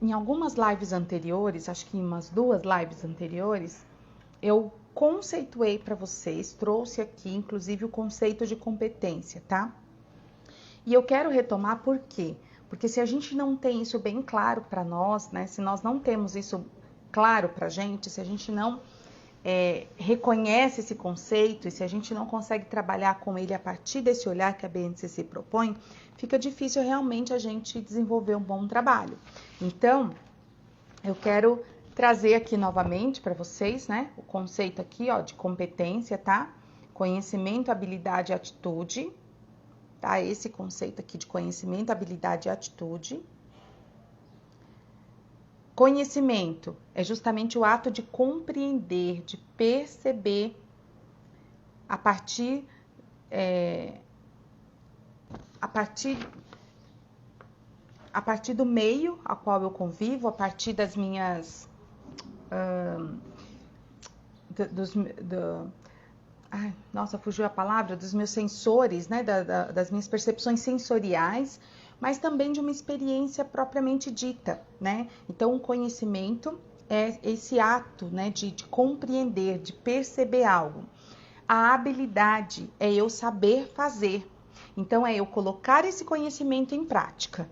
em algumas lives anteriores, acho que em umas 2 lives anteriores, eu conceituei para vocês, trouxe aqui inclusive o conceito de competência, tá? E eu quero retomar por quê? Porque se a gente não tem isso bem claro para nós, né? Se nós não temos isso claro pra gente, se a gente não reconhece esse conceito e se a gente não consegue trabalhar com ele a partir desse olhar que a BNCC propõe, fica difícil realmente a gente desenvolver um bom trabalho. Então, eu quero trazer aqui novamente para vocês, né, o conceito aqui, ó, de competência, tá? Conhecimento, habilidade e atitude, tá? Esse conceito aqui de conhecimento, habilidade e atitude. Conhecimento é justamente o ato de compreender, de perceber a partir do meio a qual eu convivo, a partir das minhas fugiu a palavra, dos meus sensores, né, das minhas percepções sensoriais, mas também de uma experiência propriamente dita, né? Então, o conhecimento é esse ato, né, de compreender, de perceber algo. A habilidade é eu saber fazer. Então, é eu colocar esse conhecimento em prática,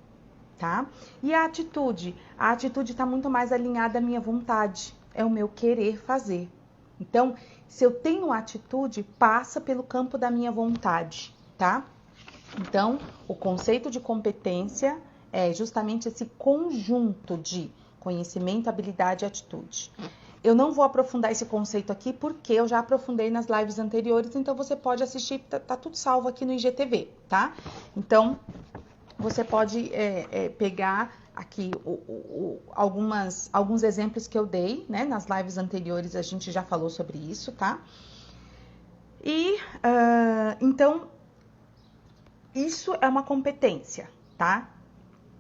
tá? E a atitude? A atitude está muito mais alinhada à minha vontade, é o meu querer fazer. Então, se eu tenho atitude, passa pelo campo da minha vontade, tá? Então, o conceito de competência é justamente esse conjunto de conhecimento, habilidade e atitude. Eu não vou aprofundar esse conceito aqui porque eu já aprofundei nas lives anteriores, então você pode assistir, tá tudo salvo aqui no IGTV, tá? Então, você pode pegar aqui alguns exemplos que eu dei, né? Nas lives anteriores a gente já falou sobre isso, tá? E, então, isso é uma competência, tá?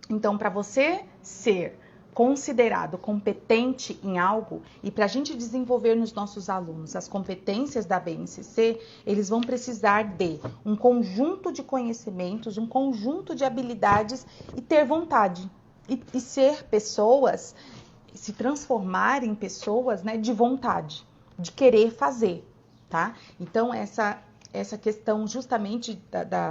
Então, para você ser considerado competente em algo e para a gente desenvolver nos nossos alunos as competências da BNCC, eles vão precisar de um conjunto de conhecimentos, um conjunto de habilidades e ter vontade. E ser pessoas, se transformar em pessoas, né, de vontade, de querer fazer, tá? Então, essa questão justamente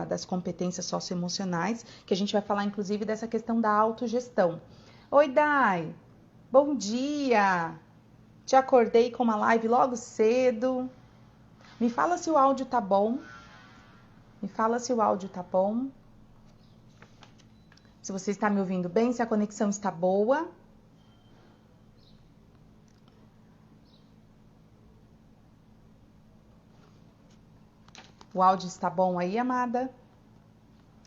das competências socioemocionais, que a gente vai falar inclusive dessa questão da autogestão. Oi, Dai, bom dia! Te acordei com uma live logo cedo. Me fala se o áudio tá bom. Se você está me ouvindo bem, se a conexão está boa. O áudio está bom aí, amada?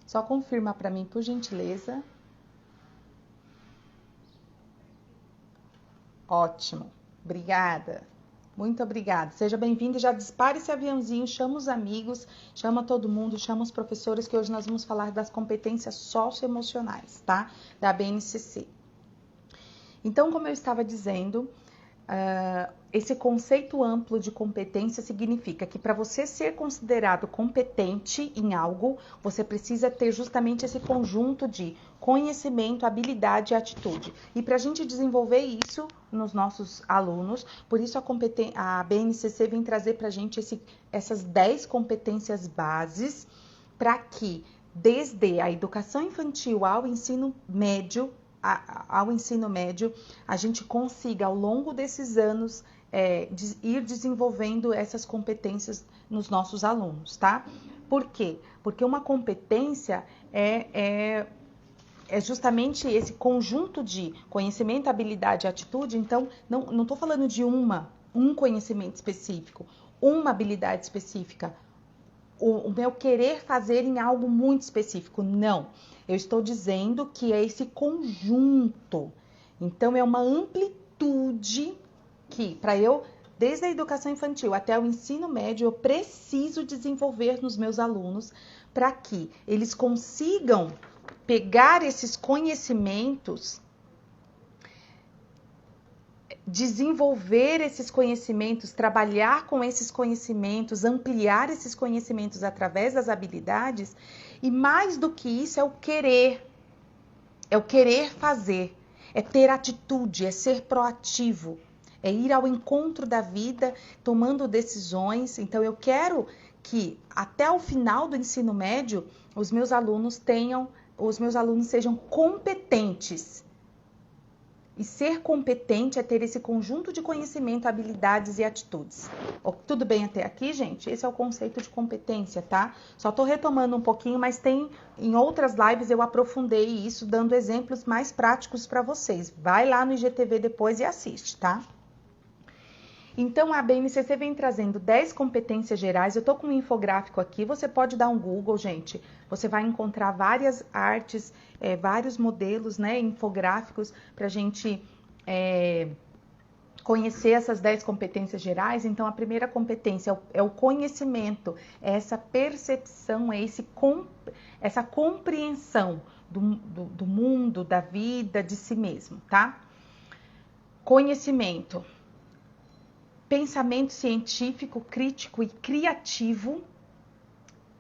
Só confirma para mim, por gentileza. Ótimo. Obrigada. Muito obrigada. Seja bem-vindo e já dispare esse aviãozinho, chama os amigos, chama todo mundo, chama os professores, que hoje nós vamos falar das competências socioemocionais, tá? Da BNCC. Então, como eu estava dizendo, esse conceito amplo de competência significa que para você ser considerado competente em algo, você precisa ter justamente esse conjunto de conhecimento, habilidade e atitude. E para a gente desenvolver isso nos nossos alunos, por isso a BNCC vem trazer para a gente essas 10 competências bases para que, desde a educação infantil ao ensino médio, a gente consiga, ao longo desses anos, ir desenvolvendo essas competências nos nossos alunos, tá? Por quê? Porque uma competência é justamente esse conjunto de conhecimento, habilidade e atitude. Então, não estou falando de um conhecimento específico, uma habilidade específica, o meu querer fazer em algo muito específico, não. Eu estou dizendo que é esse conjunto. Então, é uma amplitude que, para eu, desde a educação infantil até o ensino médio, eu preciso desenvolver nos meus alunos para que eles consigam pegar esses conhecimentos, desenvolver esses conhecimentos, trabalhar com esses conhecimentos, ampliar esses conhecimentos através das habilidades, e mais do que isso é o querer fazer, é ter atitude, é ser proativo, é ir ao encontro da vida, tomando decisões. Então, eu quero que até o final do ensino médio, os meus alunos sejam competentes. E ser competente é ter esse conjunto de conhecimento, habilidades e atitudes. Tudo bem até aqui, gente? Esse é o conceito de competência, tá? Só tô retomando um pouquinho, mas em outras lives eu aprofundei isso, dando exemplos mais práticos para vocês. Vai lá no IGTV depois e assiste, tá? Então, a BNCC vem trazendo 10 competências gerais. Eu tô com um infográfico aqui, você pode dar um Google, gente. Você vai encontrar várias artes, vários modelos, né, infográficos para a gente conhecer essas 10 competências gerais. Então, a primeira competência é o conhecimento, é essa percepção, essa compreensão do mundo, da vida, de si mesmo, tá? Conhecimento. Pensamento científico, crítico e criativo.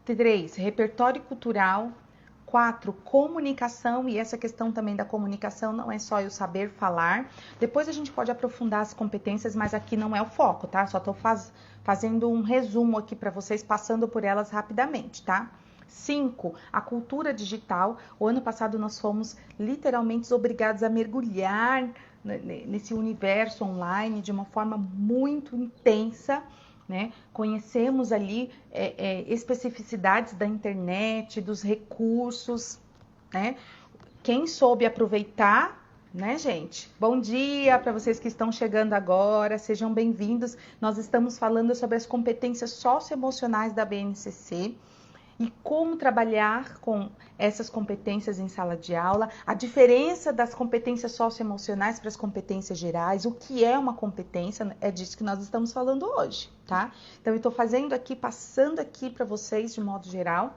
3, repertório cultural. 4, comunicação, e essa questão também da comunicação não é só eu saber falar. Depois a gente pode aprofundar as competências, mas aqui não é o foco, tá? Só tô fazendo um resumo aqui para vocês, passando por elas rapidamente, tá? 5, a cultura digital. O ano passado nós fomos literalmente obrigados a mergulhar nesse universo online de uma forma muito intensa, né? Conhecemos ali especificidades da internet, dos recursos, né? Quem soube aproveitar, né, gente? Bom dia para vocês que estão chegando agora, sejam bem-vindos. Nós estamos falando sobre as competências socioemocionais da BNCC. E como trabalhar com essas competências em sala de aula, a diferença das competências socioemocionais para as competências gerais, o que é uma competência, é disso que nós estamos falando hoje, tá? Então, eu estou passando aqui para vocês, de modo geral,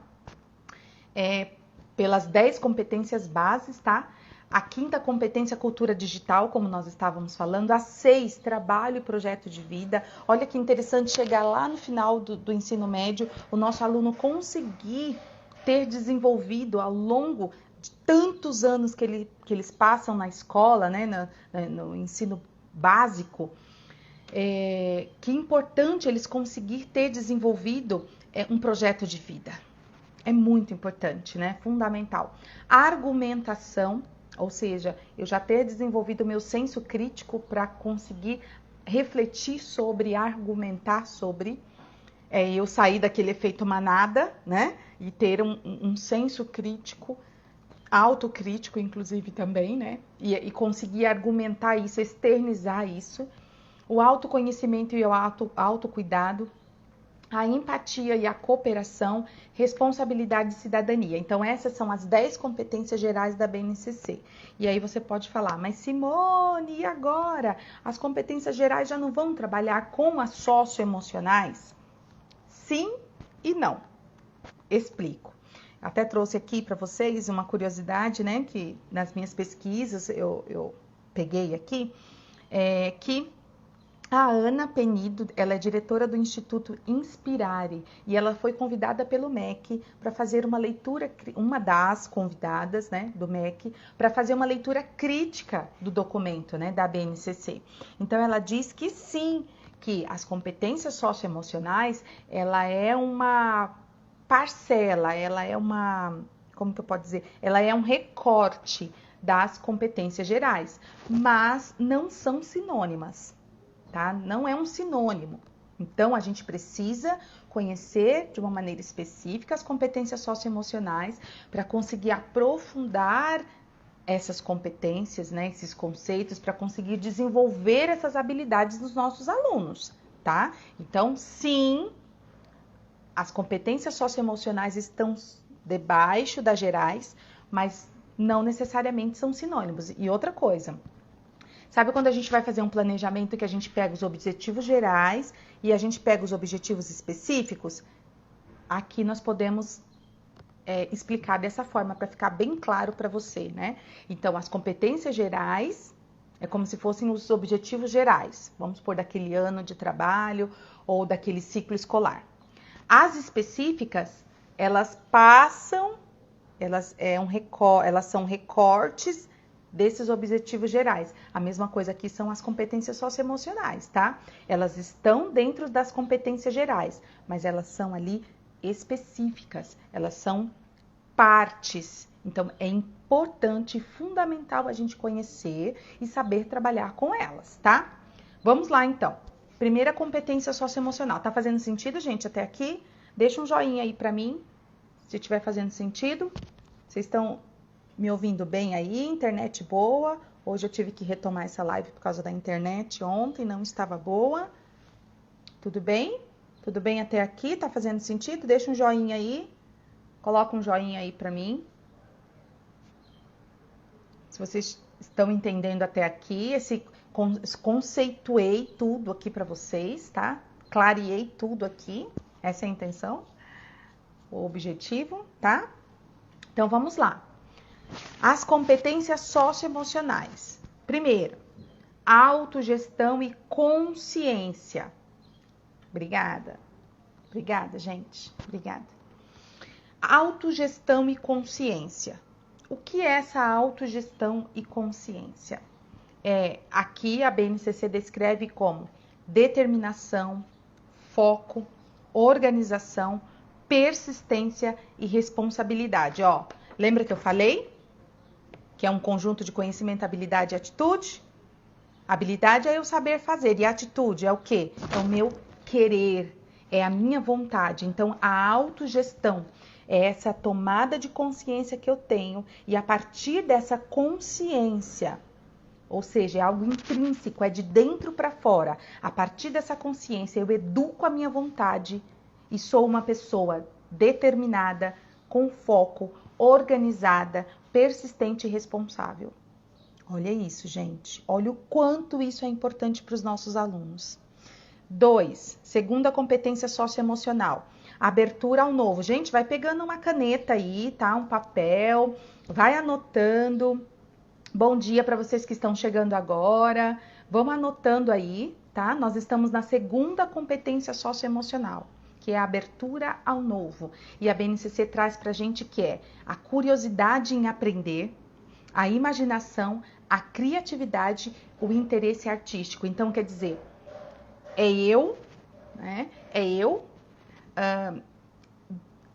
pelas 10 competências bases, tá? A 5ª competência, cultura digital, como nós estávamos falando. A 6, trabalho e projeto de vida. Olha que interessante chegar lá no final do ensino médio, o nosso aluno conseguir ter desenvolvido ao longo de tantos anos que eles passam na escola, né, no ensino básico. Que importante eles conseguir ter desenvolvido um projeto de vida. É muito importante, né? Fundamental. Argumentação. Ou seja, eu já ter desenvolvido o meu senso crítico para conseguir refletir sobre, argumentar sobre, eu sair daquele efeito manada, né? E ter um senso crítico, autocrítico, inclusive também, né? E conseguir argumentar isso, externizar isso. O autoconhecimento e o autocuidado. A empatia e a cooperação, responsabilidade e cidadania. Então, essas são as 10 competências gerais da BNCC. E aí você pode falar, mas Simone, e agora? As competências gerais já não vão trabalhar com as socioemocionais? Sim e não. Explico. Até trouxe aqui para vocês uma curiosidade, né? Que nas minhas pesquisas eu peguei aqui, que a Ana Penido, ela é diretora do Instituto Inspirare e ela foi convidada pelo MEC para fazer uma leitura, uma das convidadas, né, do MEC, para fazer uma leitura crítica do documento, né, da BNCC. Então, ela diz que sim, que as competências socioemocionais, ela é uma parcela, ela é uma, como que eu posso dizer? Ela é um recorte das competências gerais, mas não são sinônimas. Tá? Não é um sinônimo. Então, a gente precisa conhecer de uma maneira específica as competências socioemocionais para conseguir aprofundar essas competências, né, esses conceitos, para conseguir desenvolver essas habilidades dos nossos alunos, tá? Então, sim, as competências socioemocionais estão debaixo das gerais, mas não necessariamente são sinônimos. E outra coisa, sabe quando a gente vai fazer um planejamento que a gente pega os objetivos gerais e a gente pega os objetivos específicos? Aqui nós podemos explicar dessa forma para ficar bem claro para você, né? Então, as competências gerais é como se fossem os objetivos gerais, vamos supor, daquele ano de trabalho ou daquele ciclo escolar. As específicas, elas são recortes desses objetivos gerais. A mesma coisa aqui são as competências socioemocionais, tá? Elas estão dentro das competências gerais, mas elas são ali específicas, elas são partes. Então, é importante e fundamental a gente conhecer e saber trabalhar com elas, tá? Vamos lá, então. Primeira competência socioemocional. Tá fazendo sentido, gente, até aqui? Deixa um joinha aí pra mim, se estiver fazendo sentido. Vocês estão me ouvindo bem aí? Internet boa? Hoje eu tive que retomar essa live por causa da internet. Ontem não estava boa. Tudo bem? Tudo bem até aqui? Tá fazendo sentido? Deixa um joinha aí. Coloca um joinha aí pra mim. Se vocês estão entendendo até aqui, conceituei tudo aqui para vocês, tá? Clareei tudo aqui. Essa é a intenção, o objetivo, tá? Então, vamos lá. As competências socioemocionais. Primeiro, autogestão e consciência. Obrigada. Obrigada, gente. Obrigada. Autogestão e consciência. O que é essa autogestão e consciência? Aqui a BNCC descreve como determinação, foco, organização, persistência e responsabilidade. Ó, lembra que eu falei que é um conjunto de conhecimento, habilidade e atitude? Habilidade é eu saber fazer e atitude é o quê? É o meu querer, é a minha vontade. Então, a autogestão é essa tomada de consciência que eu tenho e a partir dessa consciência, ou seja, é algo intrínseco, é de dentro para fora. A partir dessa consciência eu educo a minha vontade e sou uma pessoa determinada, com foco, organizada, persistente e responsável. Olha isso, gente. Olha o quanto isso é importante para os nossos alunos. 2, segunda competência socioemocional. Abertura ao novo. Gente, vai pegando uma caneta aí, tá? Um papel, vai anotando. Bom dia para vocês que estão chegando agora. Vamos anotando aí, tá? Nós estamos na segunda competência socioemocional, que é a abertura ao novo. E a BNCC traz pra gente que é a curiosidade em aprender, a imaginação, a criatividade, o interesse artístico. Então, quer dizer,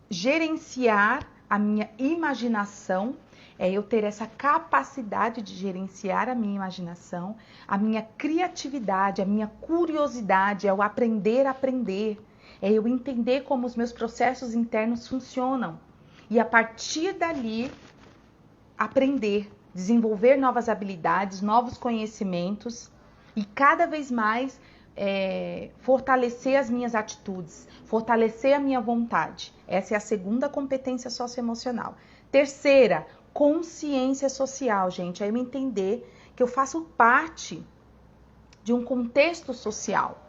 gerenciar a minha imaginação, é eu ter essa capacidade de gerenciar a minha imaginação, a minha criatividade, a minha curiosidade, é o aprender a aprender, é eu entender como os meus processos internos funcionam e a partir dali aprender, desenvolver novas habilidades, novos conhecimentos e cada vez mais fortalecer as minhas atitudes, fortalecer a minha vontade. Essa é a segunda competência socioemocional. Terceira, consciência social, gente. É eu entender que eu faço parte de um contexto social,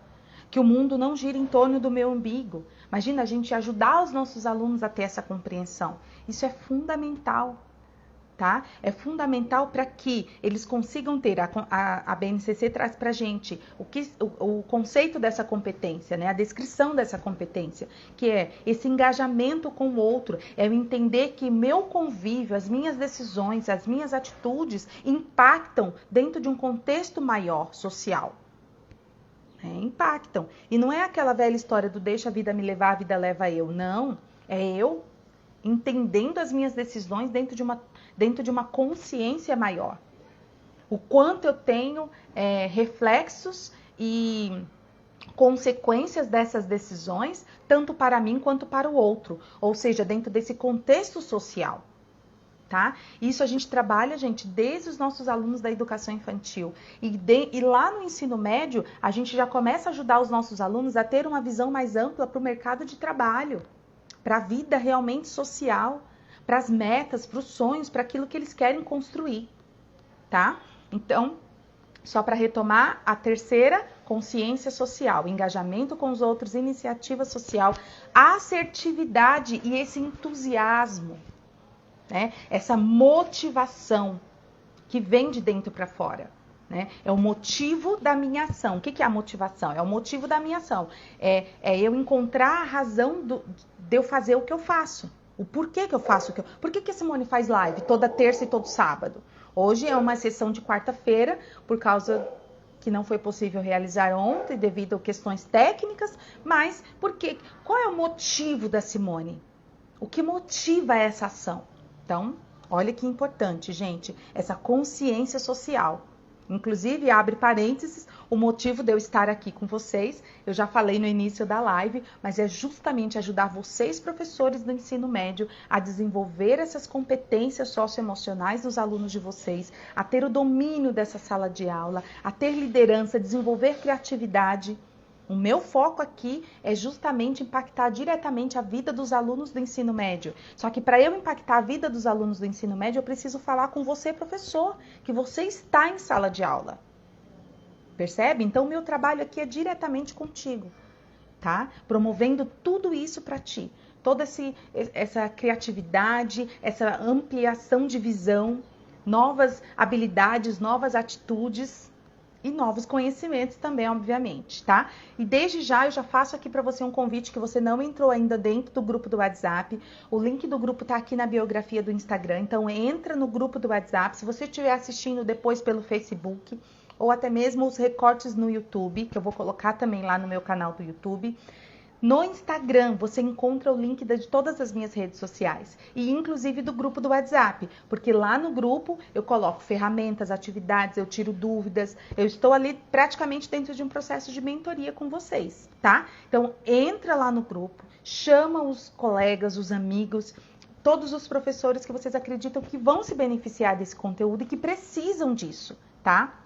que o mundo não gira em torno do meu umbigo. Imagina a gente ajudar os nossos alunos a ter essa compreensão. Isso é fundamental. Tá? É fundamental para que eles consigam ter, a BNCC traz para a gente o conceito dessa competência, né? A descrição dessa competência, que é esse engajamento com o outro, é eu entender que meu convívio, as minhas decisões, as minhas atitudes impactam dentro de um contexto maior, social. Impactam. E não é aquela velha história do deixa a vida me levar, a vida leva eu. Não, é eu entendendo as minhas decisões dentro de uma consciência maior. O quanto eu tenho reflexos e consequências dessas decisões, tanto para mim quanto para o outro. Ou seja, dentro desse contexto social. Tá? Isso a gente trabalha, gente, desde os nossos alunos da educação infantil. E lá no ensino médio, a gente já começa a ajudar os nossos alunos a ter uma visão mais ampla para o mercado de trabalho, para a vida realmente social, para as metas, para os sonhos, para aquilo que eles querem construir, tá? Então, só para retomar, a terceira, consciência social, engajamento com os outros, iniciativa social, assertividade e esse entusiasmo, né? Essa motivação que vem de dentro para fora. Né? É o motivo da minha ação. O que é a motivação? É o motivo da minha ação. É eu encontrar a razão de eu fazer o que eu faço. O porquê que eu faço o que eu... Por que a Simone faz live toda terça e todo sábado? Hoje é uma sessão de quarta-feira, por causa que não foi possível realizar ontem, devido a questões técnicas, mas qual é o motivo da Simone? O que motiva essa ação? Então, olha que importante, gente, essa consciência social. Inclusive, abre parênteses, o motivo de eu estar aqui com vocês, eu já falei no início da live, mas é justamente ajudar vocês, professores do ensino médio, a desenvolver essas competências socioemocionais dos alunos de vocês, a ter o domínio dessa sala de aula, a ter liderança, desenvolver criatividade. O meu foco aqui é justamente impactar diretamente a vida dos alunos do ensino médio. Só que para eu impactar a vida dos alunos do ensino médio, eu preciso falar com você, professor, que você está em sala de aula. Percebe? Então, o meu trabalho aqui é diretamente contigo, tá? Promovendo tudo isso para ti. Toda essa criatividade, essa ampliação de visão, novas habilidades, novas atitudes e novos conhecimentos também, obviamente, tá? E desde já eu já faço aqui para você um convite que você não entrou ainda dentro do grupo do WhatsApp. O link do grupo tá aqui na biografia do Instagram, então entra no grupo do WhatsApp. Se você estiver assistindo depois pelo Facebook ou até mesmo os recortes no YouTube, que eu vou colocar também lá no meu canal do YouTube. No Instagram, você encontra o link de todas as minhas redes sociais e inclusive do grupo do WhatsApp, porque lá no grupo eu coloco ferramentas, atividades, eu tiro dúvidas, eu estou ali praticamente dentro de um processo de mentoria com vocês, tá? Então, entra lá no grupo, chama os colegas, os amigos, todos os professores que vocês acreditam que vão se beneficiar desse conteúdo e que precisam disso, tá?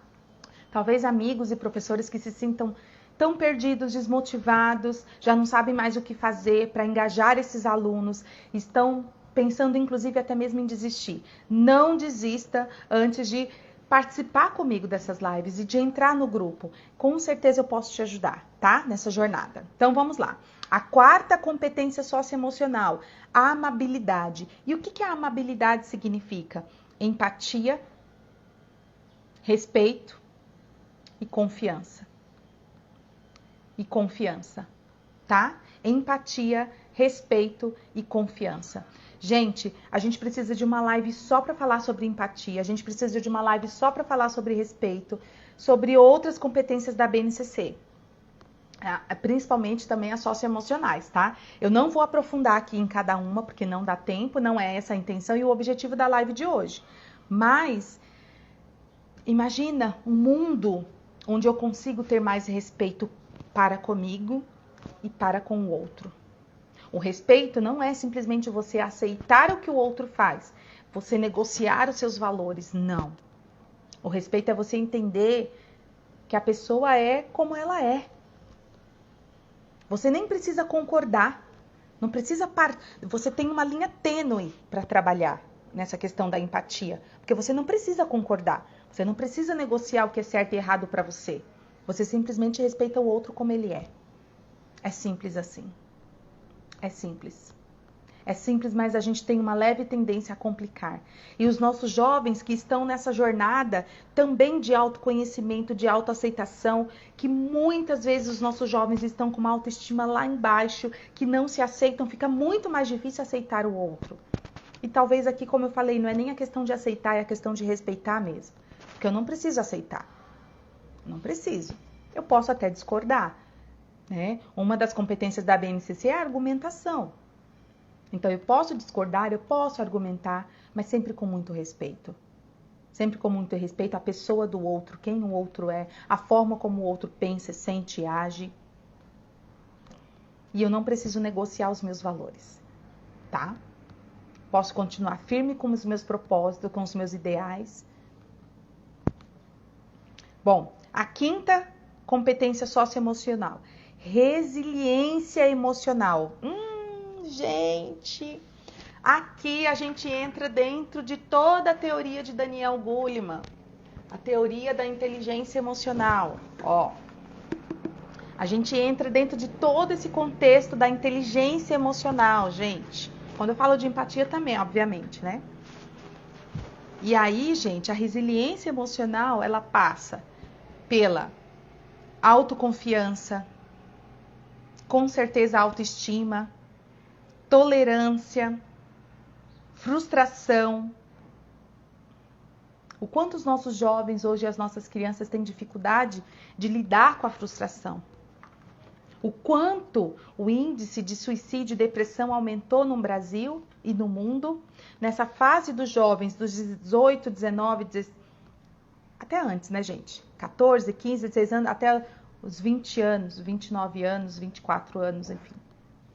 Talvez amigos e professores que se sintam tão perdidos, desmotivados, já não sabem mais o que fazer para engajar esses alunos, estão pensando inclusive até mesmo em desistir. Não desista antes de participar comigo dessas lives e de entrar no grupo. Com certeza eu posso te ajudar, tá? Nessa jornada. Então vamos lá. A quarta competência socioemocional, a amabilidade. E o que a amabilidade significa? Empatia, respeito e confiança. Tá? Empatia, respeito e confiança. Gente, a gente precisa de uma live só para falar sobre empatia, a gente precisa de uma live só para falar sobre respeito, sobre outras competências da BNCC. Principalmente também as socioemocionais, tá? Eu não vou aprofundar aqui em cada uma, porque não dá tempo, não é essa a intenção e o objetivo da live de hoje. Mas, imagina um mundo onde eu consigo ter mais respeito para comigo e para com o outro. O respeito não é simplesmente você aceitar o que o outro faz, você negociar os seus valores, não. O respeito é você entender que a pessoa é como ela é. Você nem precisa concordar, não precisa você tem uma linha tênue para trabalhar nessa questão da empatia, porque você não precisa concordar, você não precisa negociar o que é certo e errado para você. Você simplesmente respeita o outro como ele é. É simples assim. É simples. É simples, mas a gente tem uma leve tendência a complicar. E os nossos jovens que estão nessa jornada também de autoconhecimento, de autoaceitação, que muitas vezes os nossos jovens estão com uma autoestima lá embaixo, que não se aceitam, fica muito mais difícil aceitar o outro. E talvez aqui, como eu falei, não é nem a questão de aceitar, é a questão de respeitar mesmo. Porque eu não preciso aceitar. Não preciso. Eu posso até discordar, né? Uma das competências da BNCC é a argumentação. Então, eu posso discordar, eu posso argumentar, mas sempre com muito respeito. Sempre com muito respeito à pessoa do outro, quem o outro é, a forma como o outro pensa, sente e age. E eu não preciso negociar os meus valores, tá? Posso continuar firme com os meus propósitos, com os meus ideais. Bom, a quinta competência socioemocional, resiliência emocional. Gente, aqui a gente entra dentro de toda a teoria de Daniel Goleman, a teoria da inteligência emocional. Ó, a gente entra dentro de todo esse contexto da inteligência emocional, gente. Quando eu falo de empatia também, obviamente, né? E aí, gente, a resiliência emocional, ela passa pela autoconfiança, com certeza autoestima, tolerância, frustração, O quanto os nossos jovens hoje, as nossas crianças têm dificuldade de lidar com a frustração. O quanto o índice de suicídio e depressão aumentou no Brasil e no mundo, nessa fase dos jovens, dos 18, 19, 16, até antes, né, gente? 14, 15, 16 anos, até os 20 anos, 29 anos, 24 anos, enfim.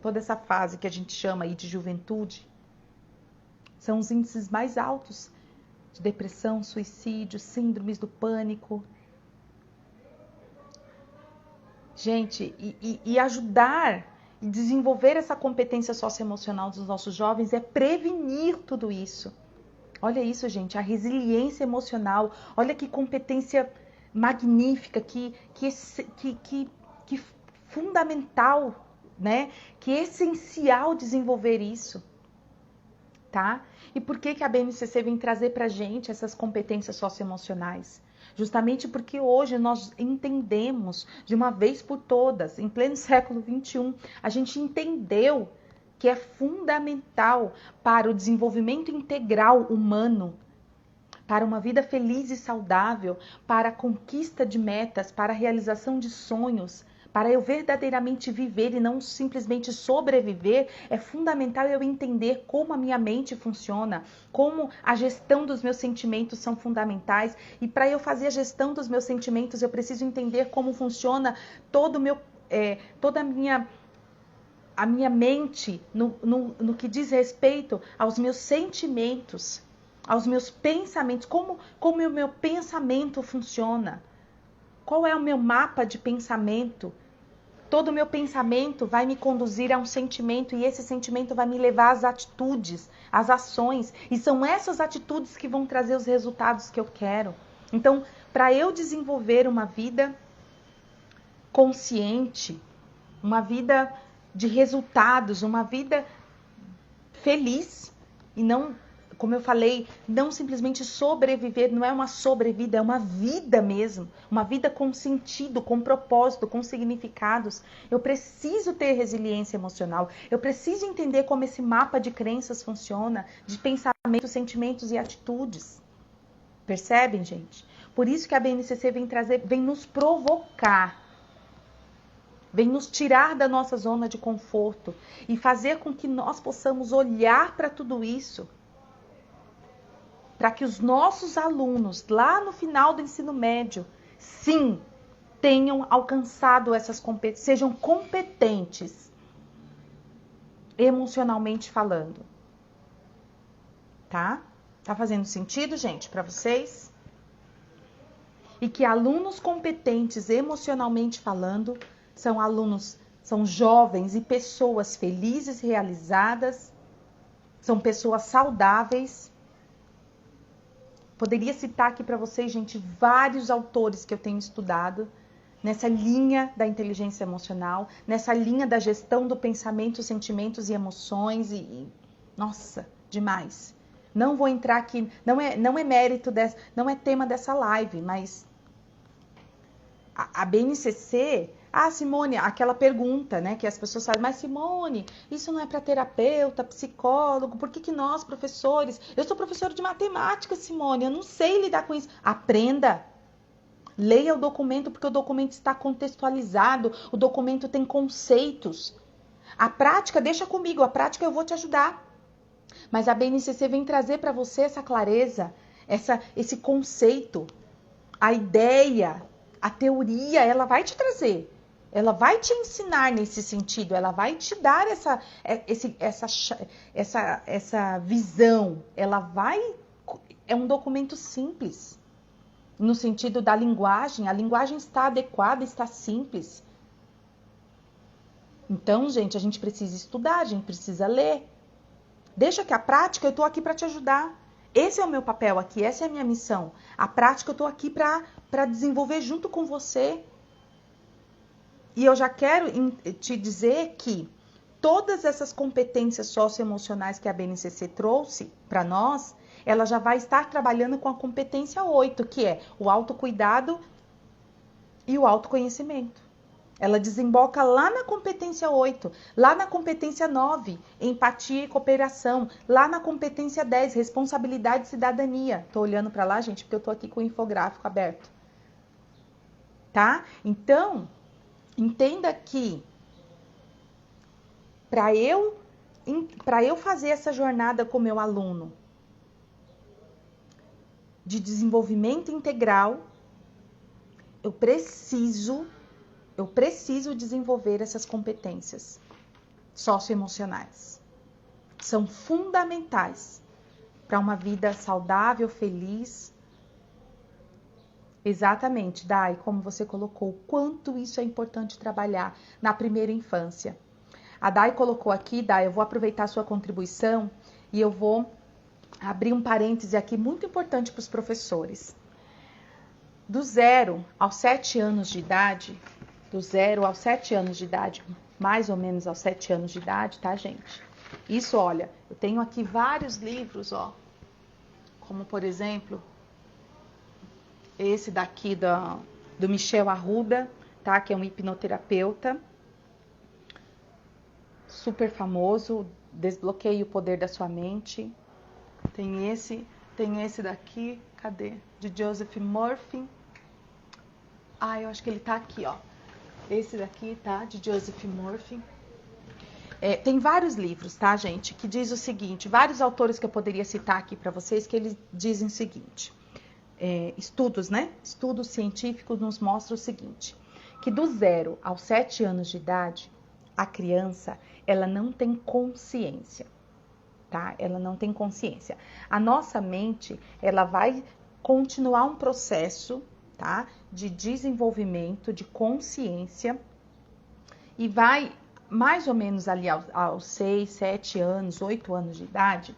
Toda essa fase que a gente chama aí de juventude, são os índices mais altos de depressão, suicídio, síndromes do pânico. Gente, e ajudar e desenvolver essa competência socioemocional dos nossos jovens é prevenir tudo isso. Olha isso, gente, a resiliência emocional. Olha que competência magnífica, que fundamental, né? Que é essencial desenvolver isso, tá? E por que a BNCC vem trazer pra gente essas competências socioemocionais? Justamente porque hoje nós entendemos de uma vez por todas, em pleno século XXI, a gente entendeu que é fundamental para o desenvolvimento integral humano, para uma vida feliz e saudável, para a conquista de metas, para a realização de sonhos, para eu verdadeiramente viver e não simplesmente sobreviver, é fundamental eu entender como a minha mente funciona, como a gestão dos meus sentimentos são fundamentais. E para eu fazer a gestão dos meus sentimentos, eu preciso entender como funciona toda a minha mente no que diz respeito aos meus sentimentos, aos meus pensamentos, como o meu pensamento funciona. Qual é o meu mapa de pensamento? Todo o meu pensamento vai me conduzir a um sentimento e esse sentimento vai me levar às atitudes, às ações. E são essas atitudes que vão trazer os resultados que eu quero. Então, para eu desenvolver uma vida consciente, uma vida de resultados, uma vida feliz e não, como eu falei, não simplesmente sobreviver, não é uma sobrevida, é uma vida mesmo, uma vida com sentido, com propósito, com significados. Eu preciso ter resiliência emocional, eu preciso entender como esse mapa de crenças funciona, de pensamentos, sentimentos e atitudes. Percebem, gente? Por isso que a BNCC vem nos provocar, vem nos tirar da nossa zona de conforto e fazer com que nós possamos olhar para tudo isso, para que os nossos alunos, lá no final do ensino médio, sim, tenham alcançado essas competências, sejam competentes, emocionalmente falando. Tá? Tá fazendo sentido, gente, para vocês? E que alunos competentes, emocionalmente falando, são alunos, são jovens e pessoas felizes, realizadas, são pessoas saudáveis. Poderia citar aqui para vocês, gente, vários autores que eu tenho estudado nessa linha da inteligência emocional, nessa linha da gestão do pensamento, sentimentos e emoções nossa, demais. Não vou entrar aqui, não é mérito dessa, não é tema dessa live, mas a BNCC, Simone, aquela pergunta, né, que as pessoas fazem, mas Simone, isso não é para terapeuta, psicólogo, por que nós, professores, eu sou professora de matemática, Simone, eu não sei lidar com isso. Aprenda, leia o documento, porque o documento está contextualizado, o documento tem conceitos. A prática, deixa comigo, a prática eu vou te ajudar. Mas a BNCC vem trazer para você essa clareza, esse conceito, a ideia, a teoria, ela vai te trazer. Ela vai te ensinar nesse sentido, ela vai te dar essa visão. É um documento simples, no sentido da linguagem. A linguagem está adequada, está simples. Então, gente, a gente precisa estudar, a gente precisa ler. Deixa que a prática, eu estou aqui para te ajudar. Esse é o meu papel aqui, essa é a minha missão. A prática eu estou aqui para desenvolver junto com você. E eu já quero te dizer que todas essas competências socioemocionais que a BNCC trouxe para nós, ela já vai estar trabalhando com a competência 8, que é o autocuidado e o autoconhecimento. Ela desemboca lá na competência 8, lá na competência 9, empatia e cooperação, lá na competência 10, responsabilidade e cidadania. Tô olhando para lá, gente, porque eu tô aqui com o infográfico aberto. Tá? Então, entenda que para eu fazer essa jornada com meu aluno de desenvolvimento integral, eu preciso desenvolver essas competências socioemocionais. São fundamentais para uma vida saudável, feliz. Exatamente, Dai, como você colocou, o quanto isso é importante trabalhar na primeira infância. A Dai colocou aqui, Dai, eu vou aproveitar a sua contribuição e eu vou abrir um parêntese aqui muito importante para os professores. Do 0 aos 7 anos de idade, mais ou menos aos 7 anos de idade, tá, gente? Isso, olha, eu tenho aqui vários livros, ó, como por exemplo, esse daqui do Michel Arruda, tá? Que é um hipnoterapeuta super famoso, Desbloqueie o Poder da Sua Mente. Tem esse daqui, cadê? De Joseph Murphy. Eu acho que ele tá aqui, ó. Esse daqui, tá? De Joseph Murphy. Tem vários livros, tá, gente? Que diz o seguinte, vários autores que eu poderia citar aqui para vocês, que eles dizem o seguinte. Estudos, né? Estudos científicos nos mostram o seguinte, que do 0 aos 7 anos de idade, a criança, ela não tem consciência, tá? Ela não tem consciência. A nossa mente, ela vai continuar um processo, tá? De desenvolvimento, de consciência, e vai, mais ou menos ali aos 6, 7 anos, 8 anos de idade,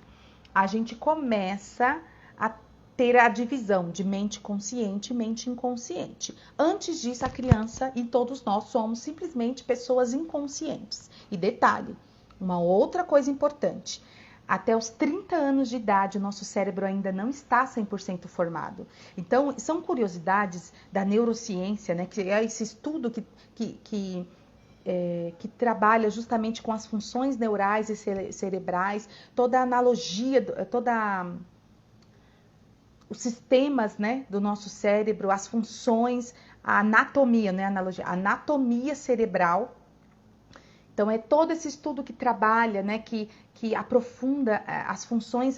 a gente começa a ter a divisão de mente consciente e mente inconsciente. Antes disso, a criança e todos nós somos simplesmente pessoas inconscientes. E detalhe, uma outra coisa importante, até os 30 anos de idade, o nosso cérebro ainda não está 100% formado. Então, são curiosidades da neurociência, né? Que é esse estudo que trabalha justamente com as funções neurais e cerebrais, toda a analogia, os sistemas, né, do nosso cérebro, as funções, a anatomia, né, a anatomia cerebral. Então, é todo esse estudo que trabalha, né, que aprofunda as funções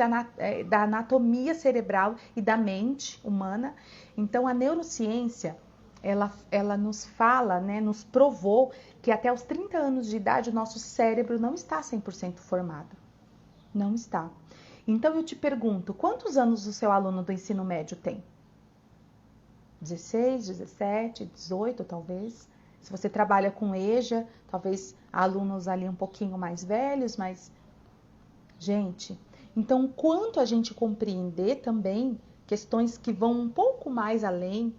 da anatomia cerebral e da mente humana. Então, a neurociência, ela nos fala, né, nos provou que até os 30 anos de idade o nosso cérebro não está 100% formado. Não está. Então, eu te pergunto, quantos anos o seu aluno do ensino médio tem? 16, 17, 18 talvez? Se você trabalha com EJA, talvez alunos ali um pouquinho mais velhos, mas... Gente, então, quanto a gente compreender também questões que vão um pouco mais além,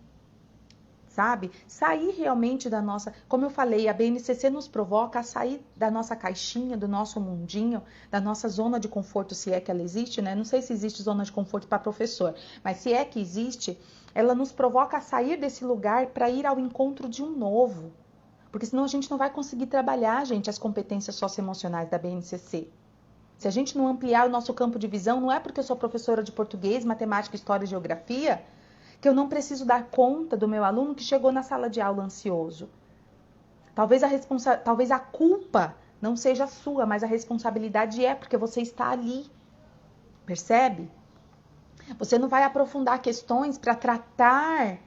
sabe? Sair realmente da nossa... Como eu falei, a BNCC nos provoca a sair da nossa caixinha, do nosso mundinho, da nossa zona de conforto, se é que ela existe, né? Não sei se existe zona de conforto para professor, mas se é que existe, ela nos provoca a sair desse lugar para ir ao encontro de um novo. Porque senão a gente não vai conseguir trabalhar, gente, as competências socioemocionais da BNCC. Se a gente não ampliar o nosso campo de visão, não é porque eu sou professora de português, matemática, história e geografia, que eu não preciso dar conta do meu aluno que chegou na sala de aula ansioso. Talvez a culpa não seja sua, mas a responsabilidade porque você está ali. Percebe? Você não vai aprofundar questões para tratar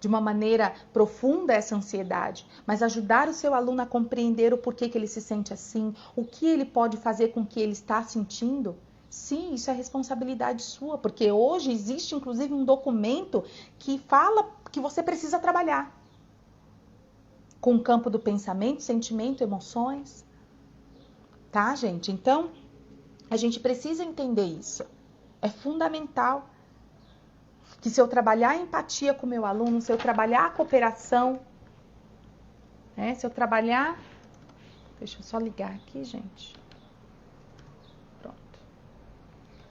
de uma maneira profunda essa ansiedade, mas ajudar o seu aluno a compreender o porquê que ele se sente assim, o que ele pode fazer com o que ele está sentindo. Sim, isso é responsabilidade sua, porque hoje existe inclusive um documento que fala que você precisa trabalhar com o campo do pensamento, sentimento, emoções. Tá, gente? Então, a gente precisa entender isso. É fundamental que se eu trabalhar a empatia com o meu aluno, se eu trabalhar a cooperação, né? Se eu trabalhar... Deixa eu só ligar aqui, gente.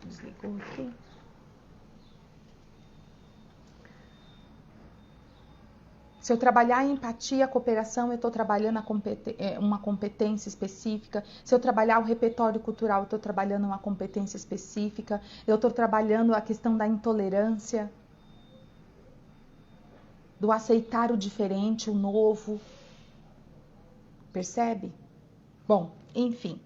Desligou aqui. Se eu trabalhar em empatia, cooperação, eu estou trabalhando uma competência específica. Se eu trabalhar o repertório cultural, eu estou trabalhando uma competência específica. Eu estou trabalhando a questão da intolerância, do aceitar o diferente, o novo. Percebe? Bom, enfim.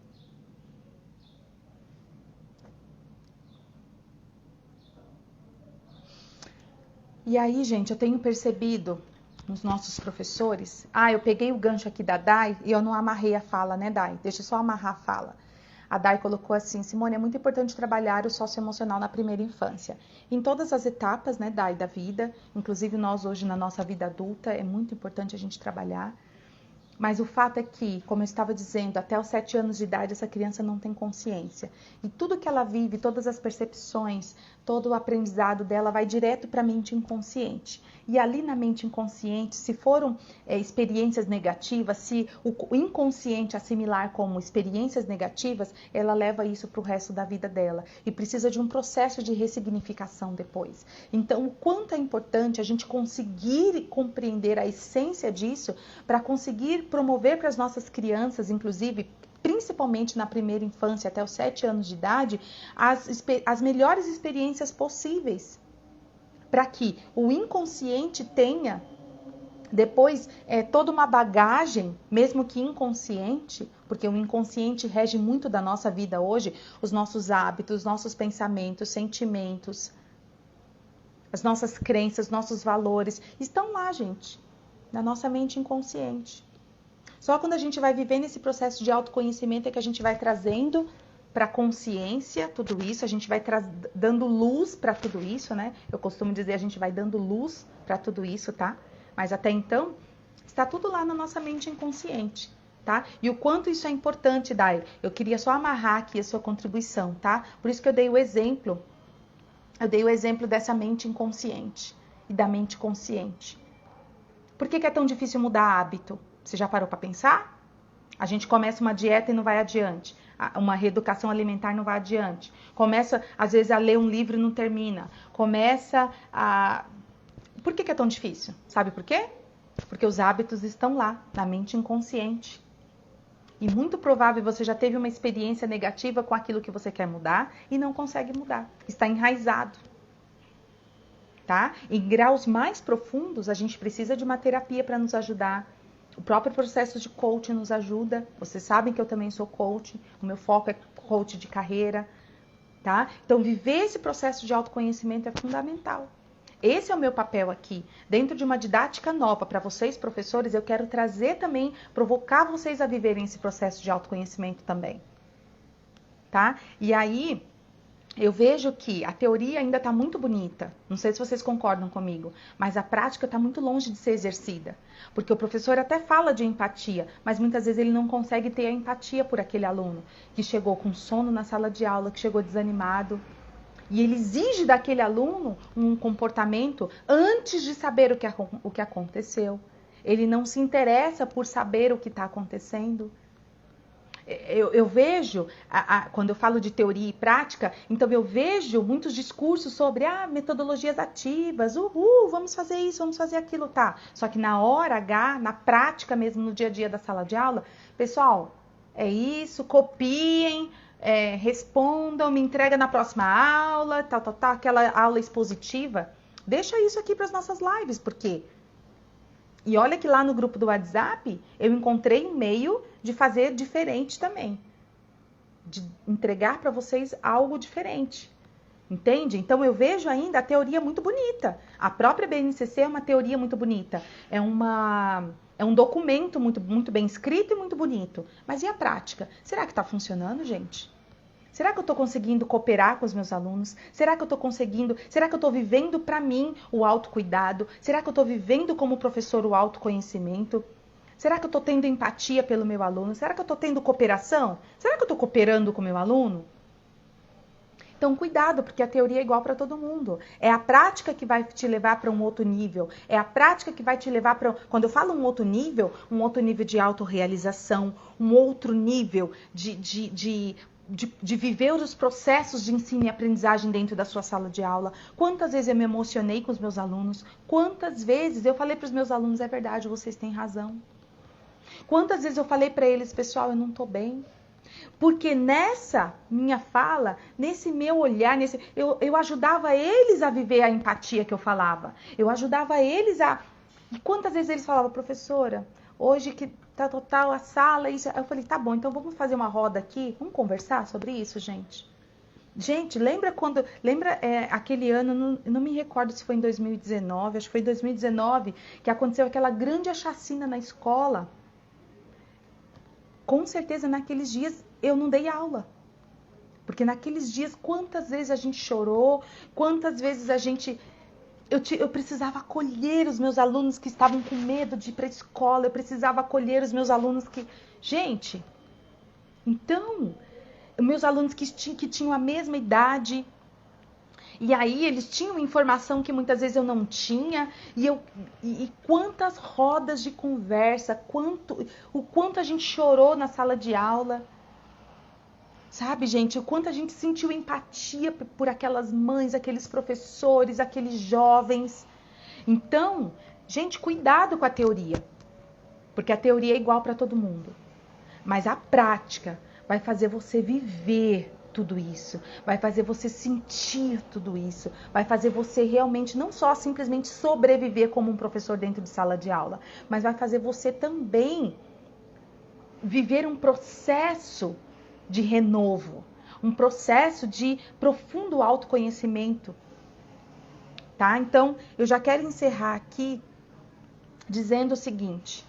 E aí, gente, eu tenho percebido nos nossos professores... eu peguei o gancho aqui da Dai e eu não amarrei a fala, né, Dai? Deixa eu só amarrar a fala. A Dai colocou assim: Simone, é muito importante trabalhar o socioemocional na primeira infância. Em todas as etapas, né, Dai, da vida, inclusive nós hoje na nossa vida adulta, é muito importante a gente trabalhar. Mas o fato é que, como eu estava dizendo, até os 7 anos de idade essa criança não tem consciência. E tudo que ela vive, todas as percepções, todo o aprendizado dela vai direto para a mente inconsciente. E ali na mente inconsciente, se foram experiências negativas, se o inconsciente assimilar como experiências negativas, ela leva isso para o resto da vida dela. E precisa de um processo de ressignificação depois. Então, o quanto é importante a gente conseguir compreender a essência disso para conseguir promover para as nossas crianças, inclusive, principalmente na primeira infância, até os 7 anos de idade, as melhores experiências possíveis. Para que o inconsciente tenha depois toda uma bagagem, mesmo que inconsciente, porque o inconsciente rege muito da nossa vida hoje, os nossos hábitos, nossos pensamentos, sentimentos, as nossas crenças, nossos valores, estão lá, gente, na nossa mente inconsciente. Só quando a gente vai vivendo esse processo de autoconhecimento é que a gente vai trazendo para a consciência tudo isso, a gente vai dando luz para tudo isso, né? Eu costumo dizer, a gente vai dando luz para tudo isso, tá? Mas até então, está tudo lá na nossa mente inconsciente, tá? E o quanto isso é importante, Dai, eu queria só amarrar aqui a sua contribuição, tá? Por isso que eu dei o exemplo dessa mente inconsciente e da mente consciente. Por que é tão difícil mudar hábito? Você já parou para pensar? A gente começa uma dieta e não vai adiante. Uma reeducação alimentar não vai adiante. Começa, às vezes, a ler um livro e não termina. Começa a... Por que é tão difícil? Sabe por quê? Porque os hábitos estão lá, na mente inconsciente. E muito provável você já teve uma experiência negativa com aquilo que você quer mudar e não consegue mudar. Está enraizado. Tá? Em graus mais profundos, a gente precisa de uma terapia para nos ajudar. O próprio processo de coaching nos ajuda. Vocês sabem que eu também sou coach. O meu foco é coach de carreira. Tá? Então, viver esse processo de autoconhecimento é fundamental. Esse é o meu papel aqui. Dentro de uma didática nova para vocês, professores, eu quero trazer também, provocar vocês a viverem esse processo de autoconhecimento também. Tá? E aí... eu vejo que a teoria ainda está muito bonita, não sei se vocês concordam comigo, mas a prática está muito longe de ser exercida. Porque o professor até fala de empatia, mas muitas vezes ele não consegue ter a empatia por aquele aluno que chegou com sono na sala de aula, que chegou desanimado. E ele exige daquele aluno um comportamento antes de saber o que aconteceu. Ele não se interessa por saber o que está acontecendo. Eu vejo, quando eu falo de teoria e prática, então eu vejo muitos discursos sobre metodologias ativas, vamos fazer isso, vamos fazer aquilo, tá? Só que na hora H, na prática mesmo, no dia a dia da sala de aula, pessoal, é isso, copiem, respondam, me entrega na próxima aula, tal, aquela aula expositiva. Deixa isso aqui para as nossas lives, porque... E olha que lá no grupo do WhatsApp, eu encontrei um meio de fazer diferente também. De entregar para vocês algo diferente. Entende? Então eu vejo ainda a teoria muito bonita. A própria BNCC é uma teoria muito bonita. É um documento muito bem escrito e muito bonito. Mas e a prática? Será que está funcionando, gente? Será que eu estou conseguindo cooperar com os meus alunos? Será que eu estou conseguindo? Será que eu estou vivendo para mim o autocuidado? Será que eu estou vivendo como professor o autoconhecimento? Será que eu estou tendo empatia pelo meu aluno? Será que eu estou tendo cooperação? Será que eu estou cooperando com o meu aluno? Então, cuidado, porque a teoria é igual para todo mundo. É a prática que vai te levar para um outro nível. É a prática que vai te levar para... Quando eu falo um outro nível de autorrealização, um outro nível de de viver os processos de ensino e aprendizagem dentro da sua sala de aula. Quantas vezes eu me emocionei com os meus alunos? Quantas vezes eu falei para os meus alunos, é verdade, vocês têm razão. Quantas vezes eu falei para eles, pessoal, eu não estou bem. Porque nessa minha fala, nesse meu olhar, eu ajudava eles a viver a empatia que eu falava. Eu ajudava eles a... E quantas vezes eles falavam, professora, hoje que tá total a sala, isso... Eu falei, tá bom, então vamos fazer uma roda aqui, vamos conversar sobre isso, gente? Gente, lembra aquele ano, não me recordo se foi em 2019, acho que foi em 2019, que aconteceu aquela grande chacina na escola. Com certeza naqueles dias eu não dei aula. Porque naqueles dias, quantas vezes a gente chorou, quantas vezes eu precisava acolher os meus alunos que estavam com medo de ir para a escola, eu precisava acolher os meus alunos que... Gente, então, meus alunos que tinham a mesma idade, e aí eles tinham informação que muitas vezes eu não tinha, e quantas rodas de conversa, o quanto a gente chorou na sala de aula. Sabe, gente, o quanto a gente sentiu empatia por aquelas mães, aqueles professores, aqueles jovens. Então, gente, cuidado com a teoria. Porque a teoria é igual para todo mundo. Mas a prática vai fazer você viver tudo isso. Vai fazer você sentir tudo isso. Vai fazer você realmente não só simplesmente sobreviver como um professor dentro de sala de aula, mas vai fazer você também viver um processo de renovo, um processo de profundo autoconhecimento, tá? Então, eu já quero encerrar aqui dizendo o seguinte,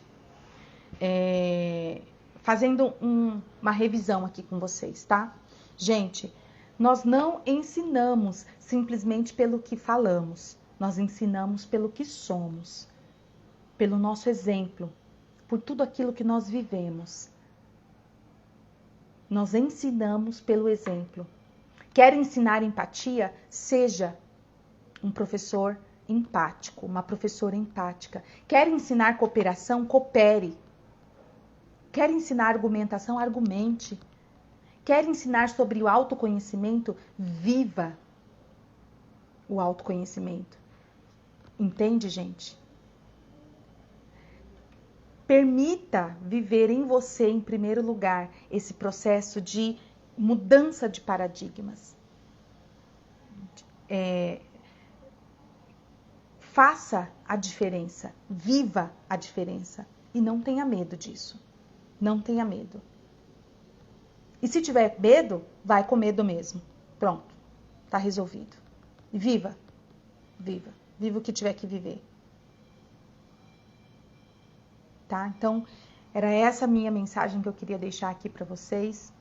fazendo uma revisão aqui com vocês, tá? Gente, nós não ensinamos simplesmente pelo que falamos, nós ensinamos pelo que somos, pelo nosso exemplo, por tudo aquilo que nós vivemos. Nós ensinamos pelo exemplo. Quer ensinar empatia? Seja um professor empático, uma professora empática. Quer ensinar cooperação? Coopere. Quer ensinar argumentação? Argumente. Quer ensinar sobre o autoconhecimento? Viva o autoconhecimento. Entende, gente? Permita viver em você, em primeiro lugar, esse processo de mudança de paradigmas. Faça a diferença, viva a diferença e não tenha medo disso. Não tenha medo. E se tiver medo, vai com medo mesmo. Pronto, tá resolvido. E viva, viva, viva o que tiver que viver. Tá? Então, era essa minha mensagem que eu queria deixar aqui para vocês.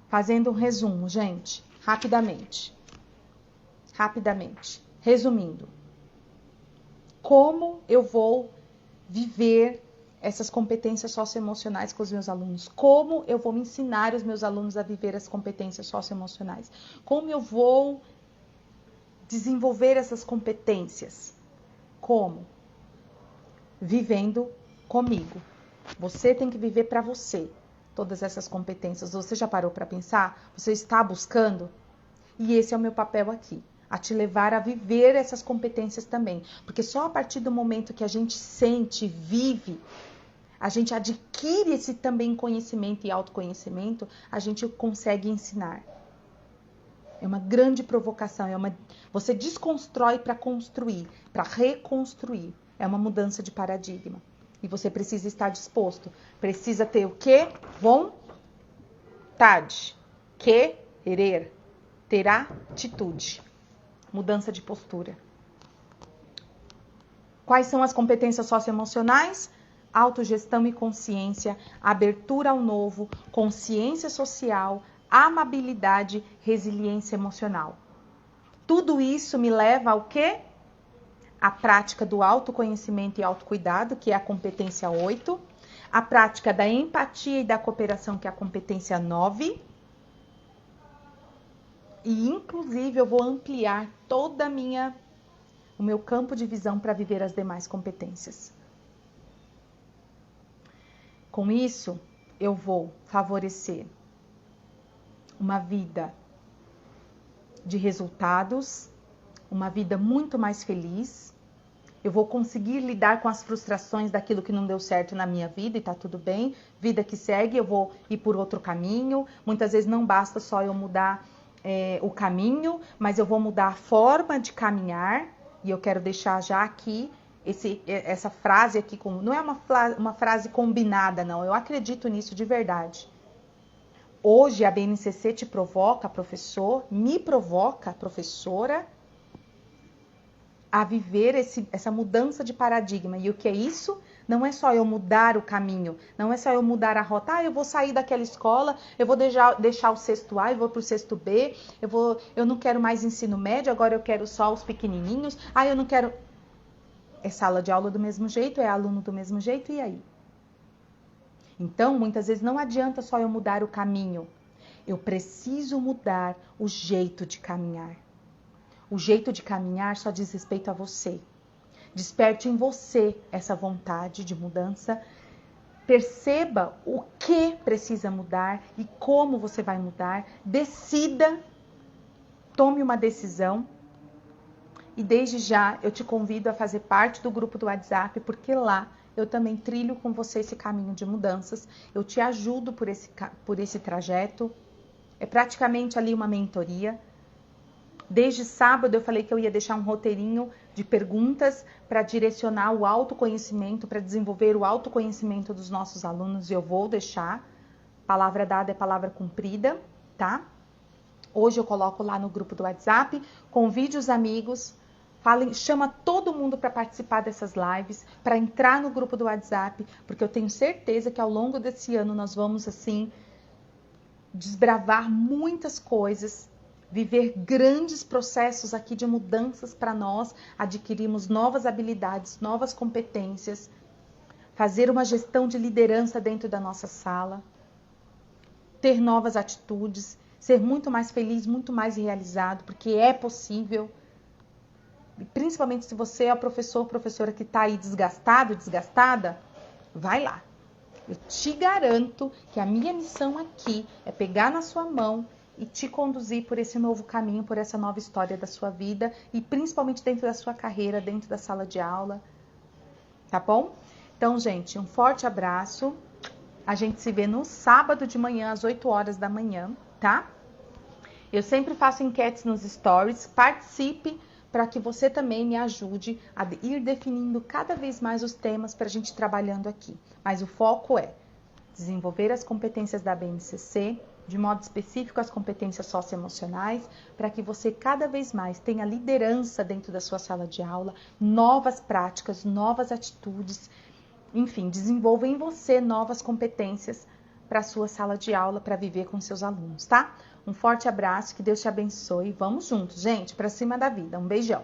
Fazendo um resumo, gente, rapidamente. Resumindo. Como eu vou viver essas competências socioemocionais com os meus alunos? Como eu vou ensinar os meus alunos a viver as competências socioemocionais? Como eu vou desenvolver essas competências? Como? Vivendo comigo. Você tem que viver para você todas essas competências. Você já parou para pensar? Você está buscando? E esse é o meu papel aqui, a te levar a viver essas competências também. Porque só a partir do momento que a gente sente, vive, a gente adquire esse também conhecimento e autoconhecimento, a gente consegue ensinar. É uma grande provocação, você desconstrói para construir, para reconstruir. É uma mudança de paradigma. E você precisa estar disposto. Precisa ter o quê? Vontade. Querer. Ter atitude. Mudança de postura. Quais são as competências socioemocionais? Autogestão e consciência, abertura ao novo, consciência social, amabilidade, resiliência emocional. Tudo isso me leva ao quê? A prática do autoconhecimento e autocuidado, que é a competência 8. A prática da empatia e da cooperação, que é a competência 9. E, inclusive, eu vou ampliar toda o meu campo de visão para viver as demais competências. Com isso, eu vou favorecer uma vida de resultados, uma vida muito mais feliz. Eu vou conseguir lidar com as frustrações daquilo que não deu certo na minha vida e tá tudo bem. Vida que segue, eu vou ir por outro caminho. Muitas vezes não basta só eu mudar o caminho, mas eu vou mudar a forma de caminhar. E eu quero deixar já aqui essa frase aqui, não é uma frase combinada, não. Eu acredito nisso de verdade. Hoje a BNCC te provoca, professor, me provoca, professora, a viver essa mudança de paradigma. E o que é isso? Não é só eu mudar o caminho, não é só eu mudar a rota. Eu vou sair daquela escola, eu vou deixar o sexto A, eu vou para o sexto B, eu não quero mais ensino médio, agora eu quero só os pequenininhos. Eu não quero... É sala de aula do mesmo jeito, é aluno do mesmo jeito, e aí? Então, muitas vezes não adianta só eu mudar o caminho. Eu preciso mudar o jeito de caminhar. O jeito de caminhar só diz respeito a você. Desperte em você essa vontade de mudança. Perceba o que precisa mudar e como você vai mudar. Decida, tome uma decisão. E desde já eu te convido a fazer parte do grupo do WhatsApp, porque lá eu também trilho com você esse caminho de mudanças. Eu te ajudo por esse trajeto. É praticamente ali uma mentoria. Desde sábado eu falei que eu ia deixar um roteirinho de perguntas para direcionar o autoconhecimento, para desenvolver o autoconhecimento dos nossos alunos, e eu vou deixar. Palavra dada é palavra cumprida, tá? Hoje eu coloco lá no grupo do WhatsApp, convide os amigos, chama todo mundo para participar dessas lives, para entrar no grupo do WhatsApp, porque eu tenho certeza que ao longo desse ano nós vamos, assim, desbravar muitas coisas, viver grandes processos aqui de mudanças para nós, adquirirmos novas habilidades, novas competências, fazer uma gestão de liderança dentro da nossa sala, ter novas atitudes, ser muito mais feliz, muito mais realizado, porque é possível. E principalmente se você é o professor ou professora que está aí desgastado, desgastada, vai lá. Eu te garanto que a minha missão aqui é pegar na sua mão e te conduzir por esse novo caminho, por essa nova história da sua vida e principalmente dentro da sua carreira, dentro da sala de aula, tá bom? Então, gente, um forte abraço. A gente se vê no sábado de manhã, às 8 horas da manhã, tá? Eu sempre faço enquetes nos stories, participe para que você também me ajude a ir definindo cada vez mais os temas para a gente ir trabalhando aqui. Mas o foco é desenvolver as competências da BNCC, de modo específico as competências socioemocionais, para que você cada vez mais tenha liderança dentro da sua sala de aula, novas práticas, novas atitudes, enfim, desenvolva em você novas competências para a sua sala de aula, para viver com seus alunos, tá? Um forte abraço, que Deus te abençoe. Vamos juntos, gente, para cima da vida. Um beijão.